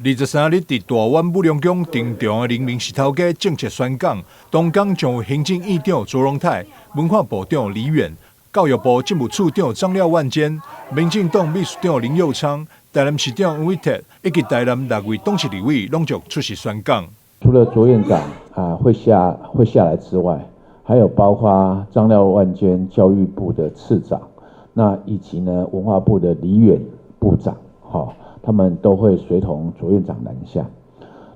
23日伫大湾武良宫庭中的黎明石头街正式宣讲，东港将有行政院长卓荣泰、文化部长李远、教育部政务处长张廖万坚、民进党秘书长林佑昌、台南市长吴伟哲以及台南6位董事立委拢将出席宣讲。除了卓院长会下来之外，还有包括张廖万坚教育部的次长，那以及呢文化部的李远部长，他们都会随同卓院长南下。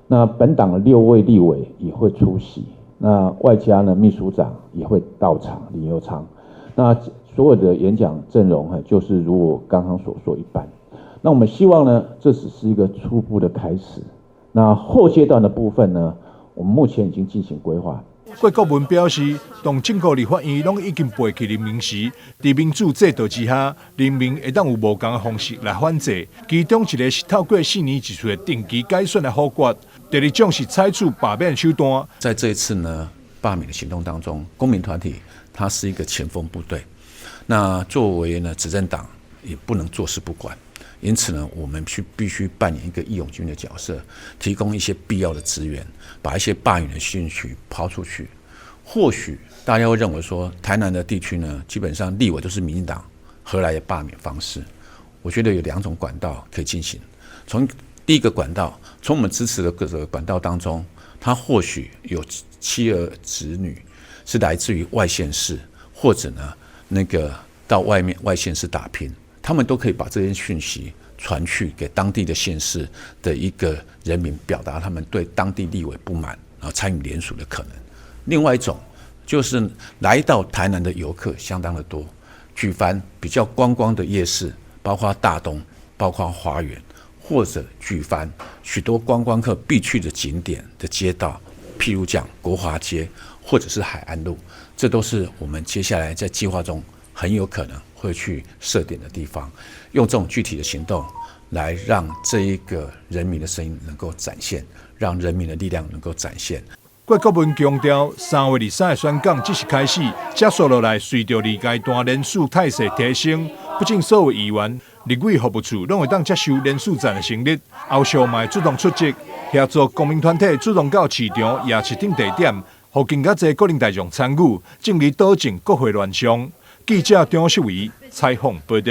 那本党的6位立委也会出席，那外加呢秘书长也会到场，林佑昌。那所有的演讲阵容就是如我刚刚所说一般。那我们希望呢，这只是一个初步的开始。那后阶段的部分呢，我们目前已经进行规划。郭国文表示，当政府立法院拢已经背弃人民时，在民主制度之下，人民会当有无同的方式来反制。其中一个是透过4年1次的定期改选来否决，第二种是采取罢免手段。在这一次呢罢免的行动当中，公民团体它是一个前锋部队，那作为呢执政党也不能坐视不管。因此呢，我们必须扮演一个义勇军的角色，提供一些必要的资源，把一些罢免的讯息抛出去。或许大家会认为说，台南的地区呢，基本上立委都是民进党，何来的罢免方式？我觉得有2种管道可以进行。从第一个管道，从我们支持的各个管道当中，他或许有妻儿子女是来自于外县市，或者呢到外县市打拼。他们都可以把这些讯息传去给当地的县市的一个人民，表达他们对当地立委不满，然后参与联署的可能。另外一种就是来到台南的游客相当的多，举凡比较观光的夜市，包括大东，包括花园，或者举凡许多观光客必去的景点的街道，譬如讲国华街或者是海岸路，这都是我们接下来在计划中很有可能会去设点的地方，用这种具体的行动来让这一个人民的声音能够展现，让人民的力量能够展现。郭国文强调，3月23的宣讲只是开始，接续下来随着二阶段人数态势提升，不仅所有议员、立委服务处拢会当接受联署站的成立，后续嘛会主动出席，协助公民团体主动到市场、夜市等地点，互更加侪国民大众参与，尽力导正国会乱象。记者张秀仪采访报道。